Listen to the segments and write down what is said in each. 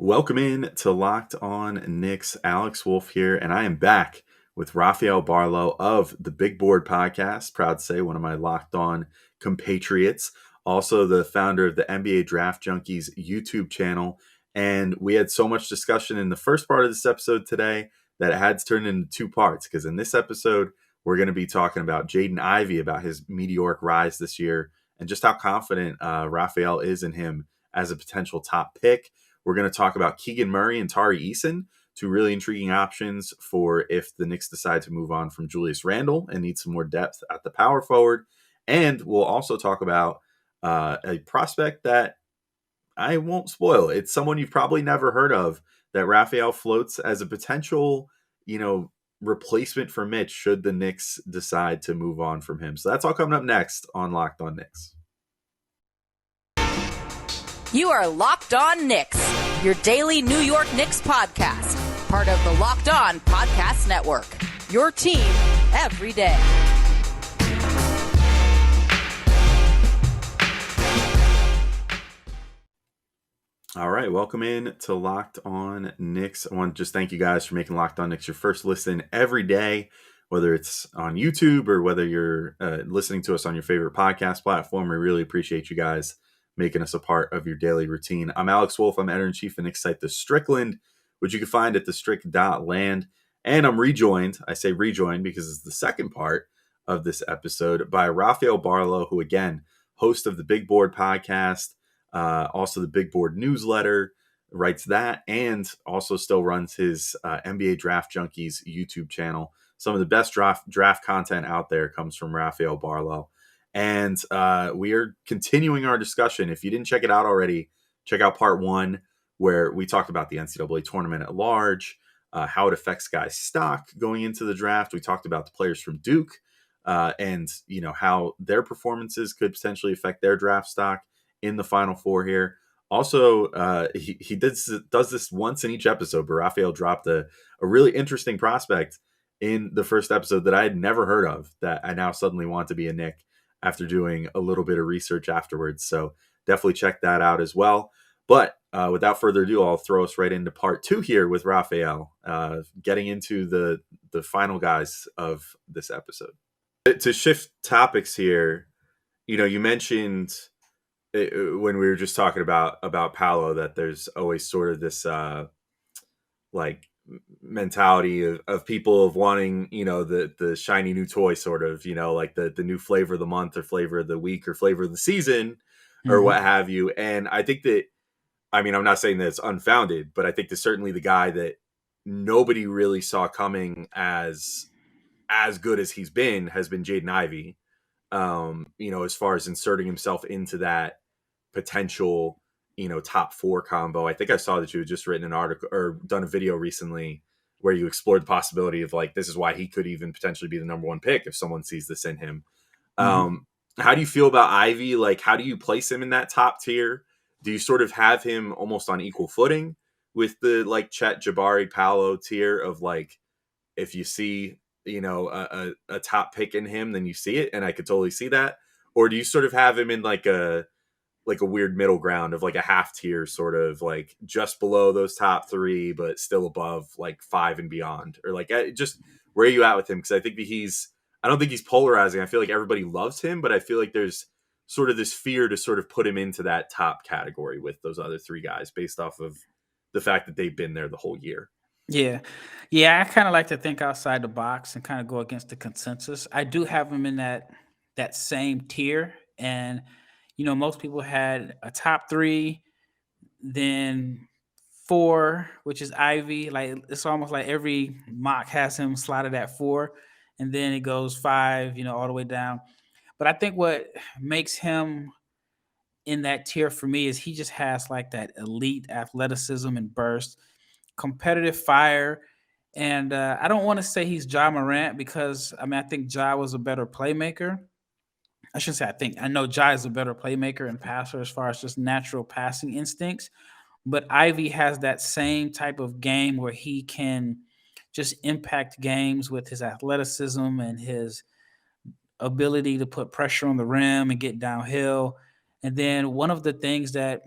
Welcome in to Locked On Knicks. Alex Wolf here, and I am back with Rafael Barlowe of the Big Board Podcast. Proud to say one of my Locked On compatriots, also the founder of the NBA Draft Junkies YouTube channel. And we had so much discussion in the first part of this episode today that it had to turn into two parts, because in this episode, we're going to be talking about Jaden Ivey, about his meteoric rise this year, and just how confident Rafael is in him as a potential top pick. We're going to talk about Keegan Murray and Tari Eason, two really intriguing options for if the Knicks decide to move on from Julius Randle and need some more depth at the power forward. And we'll also talk about a prospect that I won't spoil. It's someone you've probably never heard of that Rafael floats as a potential, replacement for Mitch should the Knicks decide to move on from him. So that's all coming up next on Locked On Knicks. You are Locked On Knicks, your daily New York Knicks podcast, part of the Locked On Podcast Network, your team every day. All right, welcome in to Locked On Knicks. I want to just thank you guys for making Locked On Knicks your first listen every day, whether it's on YouTube or whether you're listening to us on your favorite podcast platform. We really appreciate you guys making us a part of your daily routine. I'm Alex Wolf. I'm editor-in-chief of Knicks site The Strickland, which you can find at thestrick.land. And I'm rejoined. I say rejoined because it's the second part of this episode by Rafael Barlowe, who, again, host of the Big Board Podcast, also the Big Board newsletter, writes that, and also still runs his NBA Draft Junkies YouTube channel. Some of the best draft content out there comes from Rafael Barlowe. And we are continuing our discussion. If you didn't check it out already, check out part one, where we talked about the NCAA tournament at large, how it affects guys' stock going into the draft. We talked about the players from Duke and how their performances could potentially affect their draft stock in the Final Four here. Also, he does this once in each episode, but Rafael dropped a really interesting prospect in the first episode that I had never heard of, that I now suddenly want to be a Knick after doing a little bit of research afterwards. So definitely check that out as well. But without further ado, I'll throw us right into part two here with Rafael, getting into the final guys of this episode. To shift topics here, you mentioned when we were just talking about Paolo that there's always sort of this mentality of people of wanting, the shiny new toy, sort of, like the new flavor of the month or flavor of the week or flavor of the season or what have you. And I think that, I'm not saying that it's unfounded, but I think that certainly the guy that nobody really saw coming as good as he's been has been Jaden Ivey. As far as inserting himself into that potential, top four combo. I think I saw that you had just written an article or done a video recently where you explored the possibility of this is why he could even potentially be the number one pick if someone sees this in him. How do you feel about Ivy? How do you place him in that top tier? Do you sort of have him almost on equal footing with the Chet, Jabari, Paolo tier of if you see, a top pick in him, then you see it. And I could totally see that. Or do you sort of have him in a weird middle ground of a half tier, sort of just below those top three, but still above 5 and beyond, or just where are you at with him? Because I think that I don't think he's polarizing. I feel like everybody loves him, but I feel like there's sort of this fear to sort of put him into that top category with those other three guys based off of the fact that they've been there the whole year. Yeah. I kind of like to think outside the box and kind of go against the consensus. I do have him in that same tier, and most people had a top three, then 4, which is Ivy. It's almost like every mock has him slotted at 4, and then it goes 5, all the way down. But I think what makes him in that tier for me is he just has that elite athleticism and burst, competitive fire. And I don't want to say he's Ja Morant, because I think Ja was a better playmaker. I shouldn't say I think. I know Ja is a better playmaker and passer as far as just natural passing instincts. But Ivy has that same type of game where he can just impact games with his athleticism and his ability to put pressure on the rim and get downhill. And then one of the things that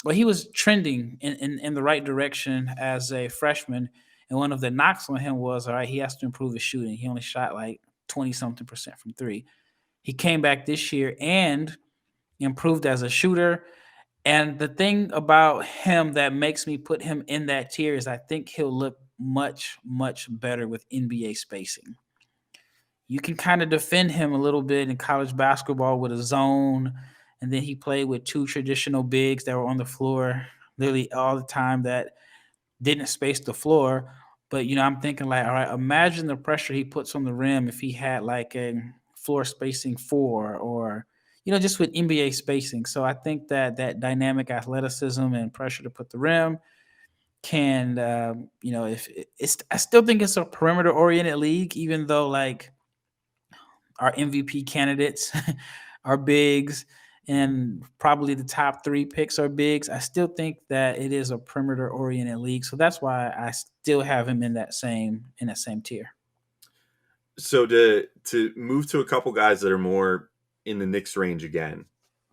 well, he was trending in the right direction as a freshman. And one of the knocks on him was, all right, he has to improve his shooting. He only shot like 20 something percent from three. He came back this year and improved as a shooter. And the thing about him that makes me put him in that tier is I think he'll look much, much better with NBA spacing. You can kind of defend him a little bit in college basketball with a zone. And then he played with two traditional bigs that were on the floor literally all the time that didn't space the floor. But, I'm thinking like, all right, imagine the pressure he puts on the rim if he had like a floor spacing four or, just with NBA spacing. So I think that dynamic athleticism and pressure to put the rim can, if it's, I still think it's a perimeter oriented league, even though like our MVP candidates are bigs and probably the top three picks are bigs. I still think that it is a perimeter oriented league. So that's why I still have him in that same tier. So to move to a couple guys that are more in the Knicks range again,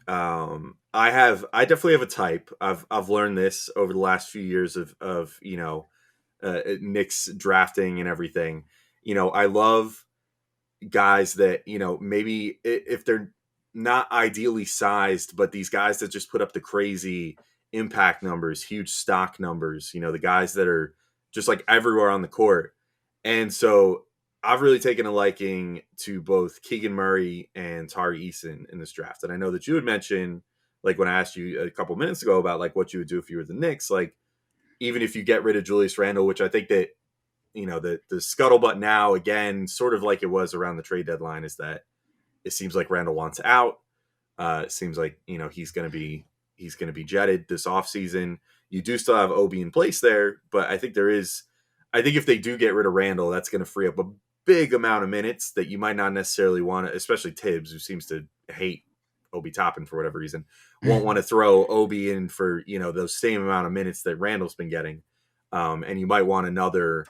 I definitely have a type. I've learned this over the last few years of Knicks drafting and everything. I love guys that maybe if they're not ideally sized, but these guys that just put up the crazy impact numbers, huge stock numbers. The guys that are just like everywhere on the court, and so I've really taken a liking to both Keegan Murray and Tari Eason in this draft. And I know that you had mentioned, like when I asked you a couple minutes ago about like what you would do if you were the Knicks, like even if you get rid of Julius Randle, which I think that, the scuttlebutt now, again, sort of like it was around the trade deadline, is that it seems like Randle wants out. It seems like, he's going to be jetted this offseason. You do still have Obi in place there, but I think if they do get rid of Randle, that's going to free up a big amount of minutes that you might not necessarily want to, especially Tibbs, who seems to hate Obi Toppin for whatever reason, won't want to throw Obi in for, those same amount of minutes that Randle's been getting. And you might want another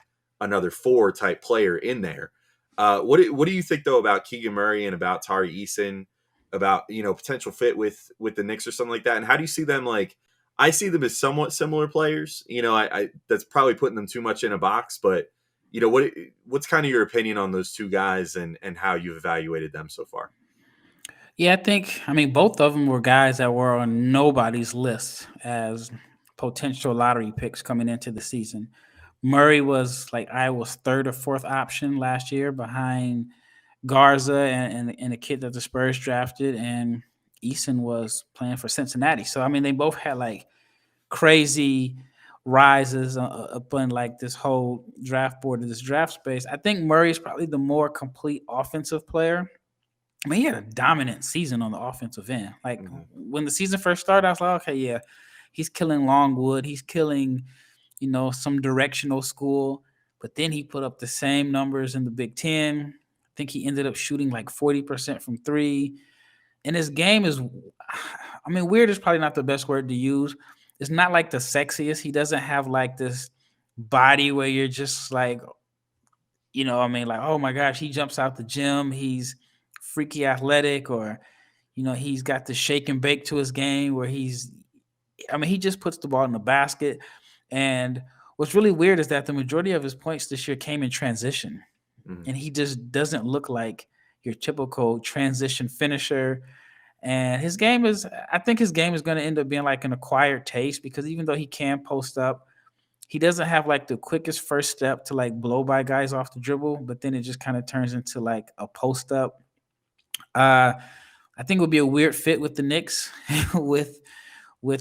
4 type player in there. What do you think though about Keegan Murray and about Tari Eason, about, potential fit with the Knicks or something like that? And how do you see them? Like, I see them as somewhat similar players. I that's probably putting them too much in a box, but what's kind of your opinion on those two guys and how you've evaluated them so far? Yeah, I mean, both of them were guys that were on nobody's list as potential lottery picks coming into the season. Murray was like Iowa's third or fourth option last year behind Garza and the kid that the Spurs drafted, and Eason was playing for Cincinnati. So, I mean, they both had like crazy rises up on like this whole draft board of this draft space. I think Murray is probably the more complete offensive player. I mean, he had a dominant season on the offensive end. Like when the season first started, I was like, okay, yeah, he's killing Longwood. He's killing, some directional school. But then he put up the same numbers in the Big Ten. I think he ended up shooting like 40% from three. And his game is, I mean, weird is probably not the best word to use. It's not like the sexiest. He doesn't have like this body where you're just like, like, oh my gosh, he jumps out the gym. He's freaky athletic, or, he's got the shake and bake to his game where he just puts the ball in the basket. And what's really weird is that the majority of his points this year came in transition. And he just doesn't look like your typical transition finisher. And I think his game is going to end up being like an acquired taste, because even though he can post up, he doesn't have like the quickest first step to like blow by guys off the dribble, but then it just kind of turns into like a post up. I think it would be a weird fit with the Knicks with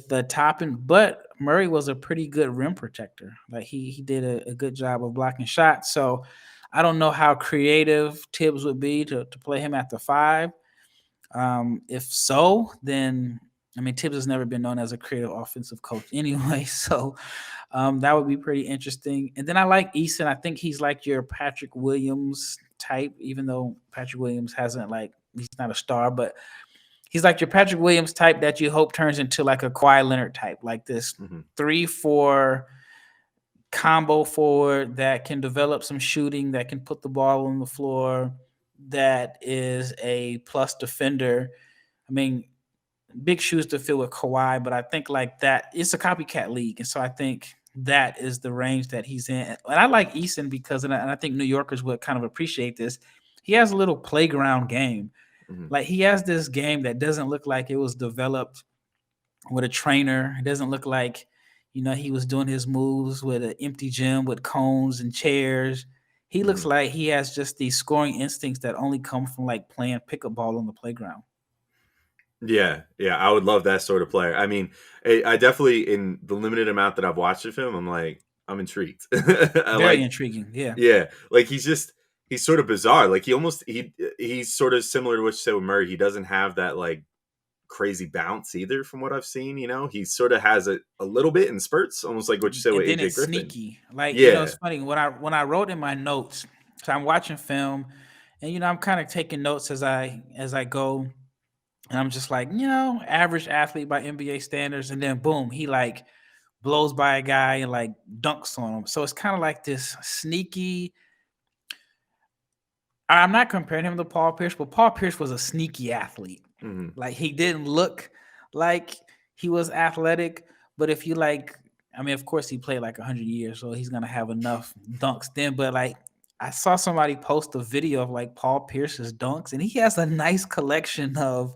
the Toppin, but Murray was a pretty good rim protector. Like he did a good job of blocking shots. So I don't know how creative Tibbs would be to play him at the 5. If so, then I mean, Tibbs has never been known as a creative offensive coach anyway. So that would be pretty interesting. And then I like Eason. I think he's like your Patrick Williams type, even though Patrick Williams he's not a star, but he's like your Patrick Williams type that you hope turns into like a Kawhi Leonard type, like this 3-4 combo forward that can develop some shooting, that can put the ball on the floor, that is a plus defender. I mean, big shoes to fill with Kawhi, but I think like that it's a copycat league, and so I think that is the range that he's in. And I like Eason because, and I think New Yorkers would kind of appreciate this. He has a little playground game. Mhm. Like he has this game that doesn't look like it was developed with a trainer. It doesn't look like, he was doing his moves with an empty gym with cones and chairs. He looks Mhm. like he has just these scoring instincts that only come from like playing pickup ball on the playground. Yeah, I would love that sort of player. I mean, I definitely, in the limited amount that I've watched of him, I'm intrigued. I Very like, intriguing. Yeah. yeah, like he's sort of bizarre. Like he's sort of similar to what you said with Murray. He doesn't have that like crazy bounce either, from what I've seen. He sort of has a little bit in spurts, almost like what you said And with then AJ it's Griffin. sneaky. Like, Yeah. it's funny when I wrote in my notes, so I'm watching film and I'm kind of taking notes as I go. And I'm just like, average athlete by NBA standards. And then boom, he like blows by a guy and like dunks on him. So it's kind of like this sneaky. I'm not comparing him to Paul Pierce, but Paul Pierce was a sneaky athlete. Mhm. Like he didn't look like he was athletic, but if you like, I mean, of course he played like 100 years, so he's gonna have enough dunks then. But like, I saw somebody post a video of like Paul Pierce's dunks, and he has a nice collection of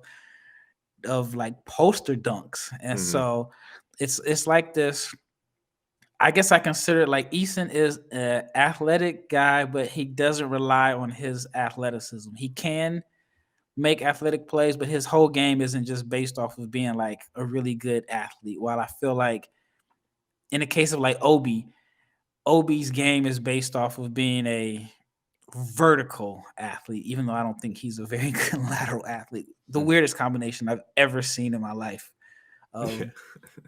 like poster dunks, and Mhm. so it's like this. I guess I consider like Eason is an athletic guy, but he doesn't rely on his athleticism. He can make athletic plays, but his whole game isn't just based off of being like a really good athlete. While I feel like in the case of like Obi's game is based off of being a vertical athlete, even though I don't think he's a very good lateral athlete. The Mhm. weirdest combination I've ever seen in my life Yeah. of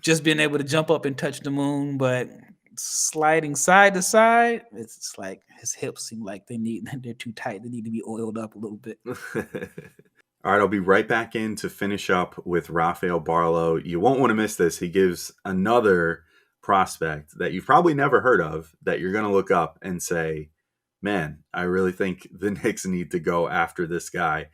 just being able to jump up and touch the moon, but sliding side to side, it's like his hips seem like they're too tight. They need to be oiled up a little bit. All right, I'll be right back in to finish up with Rafael Barlow. You won't want to miss this. He gives another prospect that you've probably never heard of that you're going to look up and say, man, I really think the Knicks need to go after this guy,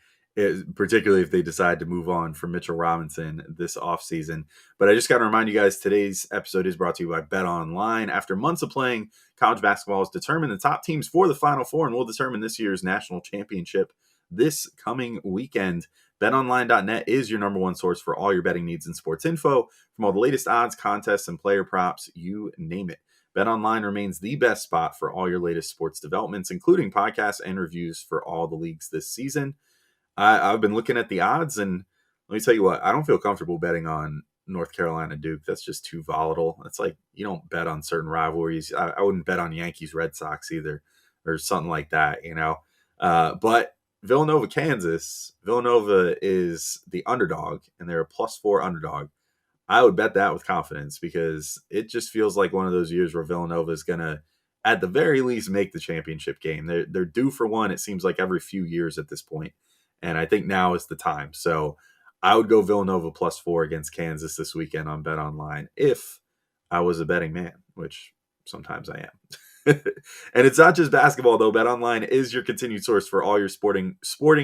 particularly if they decide to move on from Mitchell Robinson this offseason. But I just got to remind you guys, today's episode is brought to you by Bet Online. After months of playing, college basketball has determined the top teams for the Final Four and will determine this year's national championship this coming weekend. BetOnline.net is your number one source for all your betting needs and sports info, from all the latest odds, contests, and player props, you name it. BetOnline remains the best spot for all your latest sports developments, including podcasts and reviews for all the leagues this season. I've been looking at the odds, and let me tell you what, I don't feel comfortable betting on North Carolina Duke. That's just too volatile. It's like you don't bet on certain rivalries. I wouldn't bet on Yankees Red Sox either, or something like that, But Villanova, Kansas, Villanova is the underdog, and they're a +4 underdog. I would bet that with confidence because it just feels like one of those years where Villanova is going to, at the very least, make the championship game. They're due for one, it seems like, every few years at this point. And I think now is the time. So I would go Villanova +4 against Kansas this weekend on Bet Online if I was a betting man, which sometimes I am. And it's not just basketball, though. Bet Online is your continued source for all your sporting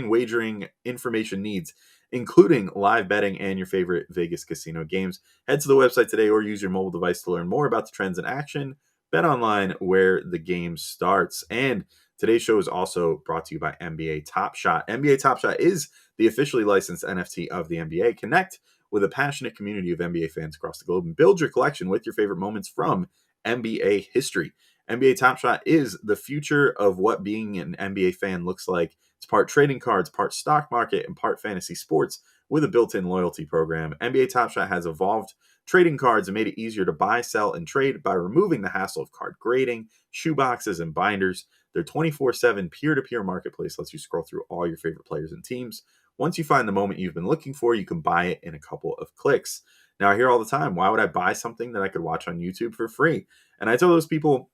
wagering information needs, including live betting and your favorite Vegas casino games. Head to the website today or use your mobile device to learn more about the trends in action. Bet Online, where the game starts. And today's show is also brought to you by NBA Top Shot. NBA Top Shot is the officially licensed NFT of the NBA. Connect with a passionate community of NBA fans across the globe and build your collection with your favorite moments from NBA history. NBA Top Shot is the future of what being an NBA fan looks like. It's part trading cards, part stock market, and part fantasy sports with a built-in loyalty program. NBA Top Shot has evolved trading cards and made it easier to buy, sell, and trade by removing the hassle of card grading, shoeboxes, and binders. Their 24/7 peer-to-peer marketplace lets you scroll through all your favorite players and teams. Once you find the moment you've been looking for, you can buy it in a couple of clicks. Now, I hear all the time, why would I buy something that I could watch on YouTube for free? And I tell those people,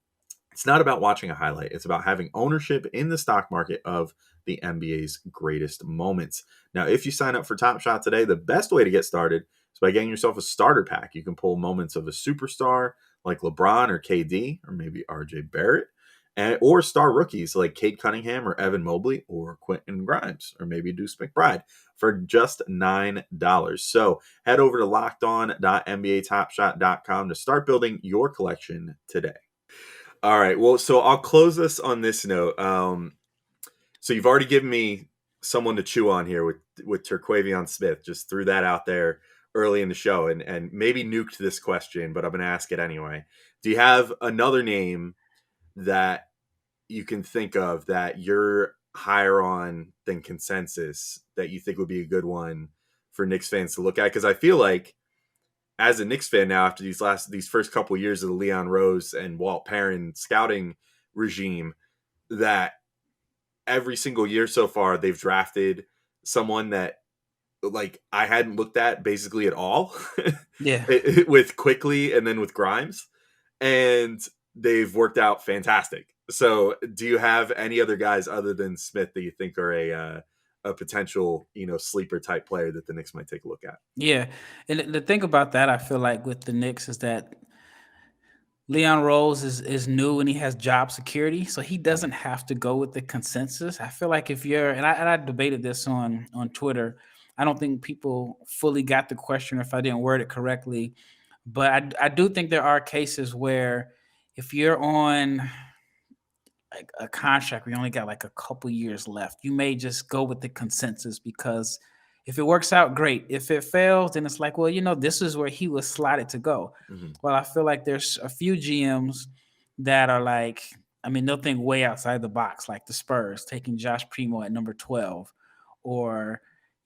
it's not about watching a highlight. It's about having ownership in the stock market of the NBA's greatest moments. Now, if you sign up for Top Shot today, the best way to get started is by getting yourself a starter pack. You can pull moments of a superstar like LeBron or KD or maybe RJ Barrett. or star rookies like Cade Cunningham or Evan Mobley or Quentin Grimes or maybe Deuce McBride for just $9. So head over to lockedon.nbatopshot.com to start building your collection today. All right. Well, so I'll close this on this note. So you've already given me someone to chew on here with Terquavion Smith. Just threw that out there early in the show and maybe nuked this question, but I'm going to ask it anyway. Do you have another name that you can think of that you're higher on than consensus that you think would be a good one for Knicks fans to look at? Because I feel like as a Knicks fan now, after these first couple of years of the Leon Rose and Walt Perrin scouting regime, that every single year so far they've drafted someone that like I hadn't looked at basically at all. Yeah. With Quickly and then with Grimes, and they've worked out fantastic. So do you have any other guys other than Smith that you think are a potential, sleeper type player that the Knicks might take a look at? Yeah. And the thing about that, I feel like with the Knicks is that Leon Rose is new and he has job security, so he doesn't have to go with the consensus. I feel like if you're, and I debated this on Twitter. I don't think people fully got the question if I didn't word it correctly, but I do think there are cases where if you're on like a contract where you only got like a couple years left, you may just go with the consensus because if it works out, great. If it fails, then it's like, well, this is where he was slotted to go. Mm-hmm. Well, I feel like there's a few GMs that are like, they'll think way outside the box, like the Spurs taking Josh Primo at number 12, or,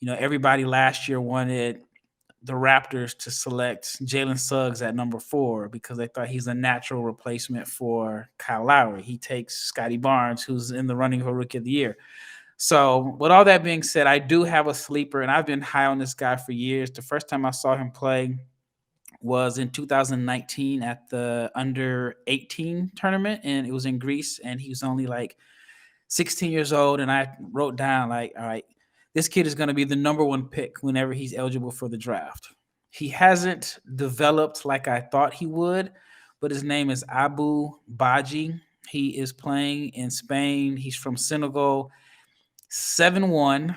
everybody last year wanted the Raptors to select Jalen Suggs at number 4 because they thought he's a natural replacement for Kyle Lowry. He takes Scotty Barnes, who's in the running for Rookie of the Year. So with all that being said, I do have a sleeper, and I've been high on this guy for years. The first time I saw him play was in 2019 at the under 18 tournament, and it was in Greece, and he was only like 16 years old. And I wrote down like, all right, this kid is going to be the number 1 pick whenever he's eligible for the draft. He hasn't developed like I thought he would, but his name is Abu Baji. He is playing in Spain. He's from Senegal. 7'1",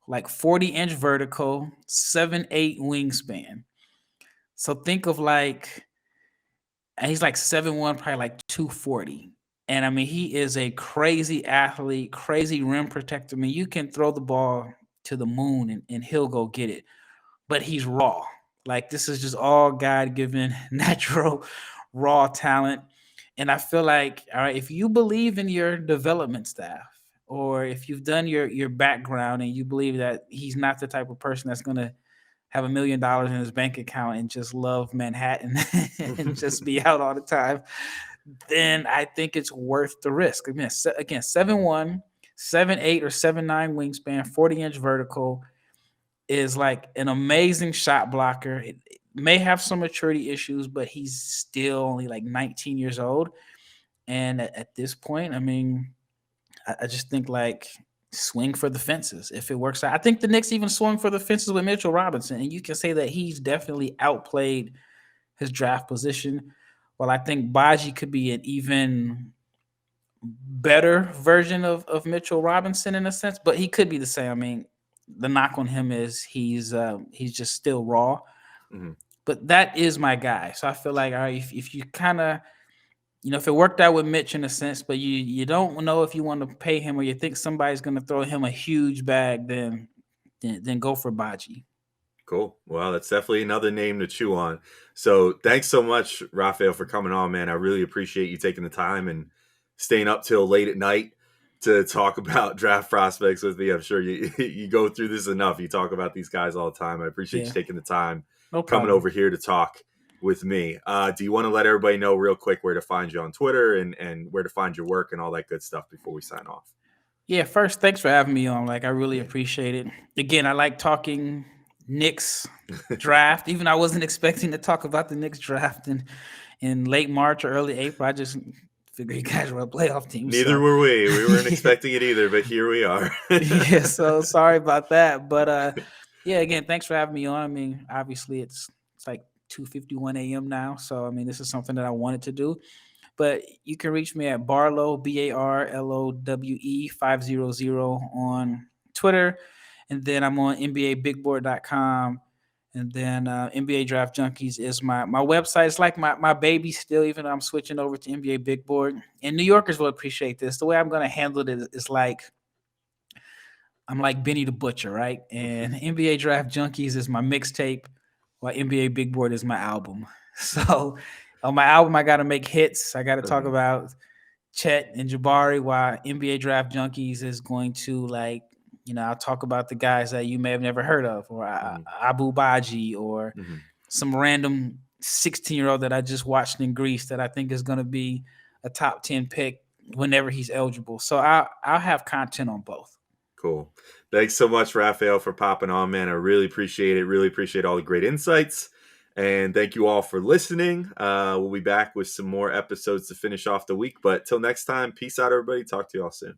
like 40-inch vertical, 7'8" wingspan. So think of like, and he's like 7'1", probably like 240. And he is a crazy athlete, crazy rim protector. You can throw the ball to the moon and he'll go get it. But he's raw. Like, this is just all God-given, natural, raw talent. And I feel like, all right, if you believe in your development staff, or if you've done your background and you believe that he's not the type of person that's going to have $1 million in his bank account and just love Manhattan and just be out all the time, then I think it's worth the risk. Again, 7'1", 7'8", or 7'9" wingspan, 40-inch vertical, is like an amazing shot blocker. It may have some maturity issues, but he's still only like 19 years old. And at this point, I just think like swing for the fences if it works out. I think the Knicks even swung for the fences with Mitchell Robinson, and you can say that he's definitely outplayed his draft position. Well, I think Baji could be an even better version of Mitchell Robinson in a sense, but he could be the same. The knock on him is he's just still raw. Mm-hmm. But that is my guy. So I feel like, all right, if you kind of, if it worked out with Mitch in a sense, but you don't know if you want to pay him or you think somebody's going to throw him a huge bag, then go for Baji. Cool. Well, that's definitely another name to chew on. So thanks so much, Rafael, for coming on, man. I really appreciate you taking the time and staying up till late at night to talk about draft prospects with me. I'm sure you go through this enough. You talk about these guys all the time. I appreciate you taking the time coming over here to talk with me. Do you want to let everybody know real quick where to find you on Twitter and where to find your work and all that good stuff before we sign off? Yeah, first, thanks for having me on. Like, I really appreciate it. Again, I like talking Knicks draft. Even I wasn't expecting to talk about the Knicks draft in late March or early April. I just figured you guys were a playoff team. Neither were we. We weren't expecting it either, but here we are. Yeah, so sorry about that. But yeah, again, thanks for having me on. Obviously it's like 2:51 a.m. now. So, this is something that I wanted to do. but you can reach me at Barlow, BARLOWE 500 on Twitter. And then I'm on NBABigBoard.com. And then NBA Draft Junkies is my website. It's like my baby still, even though I'm switching over to NBA Big Board. And New Yorkers will appreciate this. The way I'm going to handle it is like, I'm like Benny the Butcher, right? And NBA Draft Junkies is my mixtape, while NBA Big Board is my album. So on my album, I got to make hits. I got to talk about Chet and Jabari, while NBA Draft Junkies is going to, like, I'll talk about the guys that you may have never heard of, or Abu Baji, or some random 16-year-old that I just watched in Greece that I think is going to be a top 10 pick whenever he's eligible. So I'll have content on both. Cool. Thanks so much, Rafael, for popping on, man. I really appreciate it. Really appreciate all the great insights. And thank you all for listening. We'll be back with some more episodes to finish off the week. But till next time, peace out, everybody. Talk to you all soon.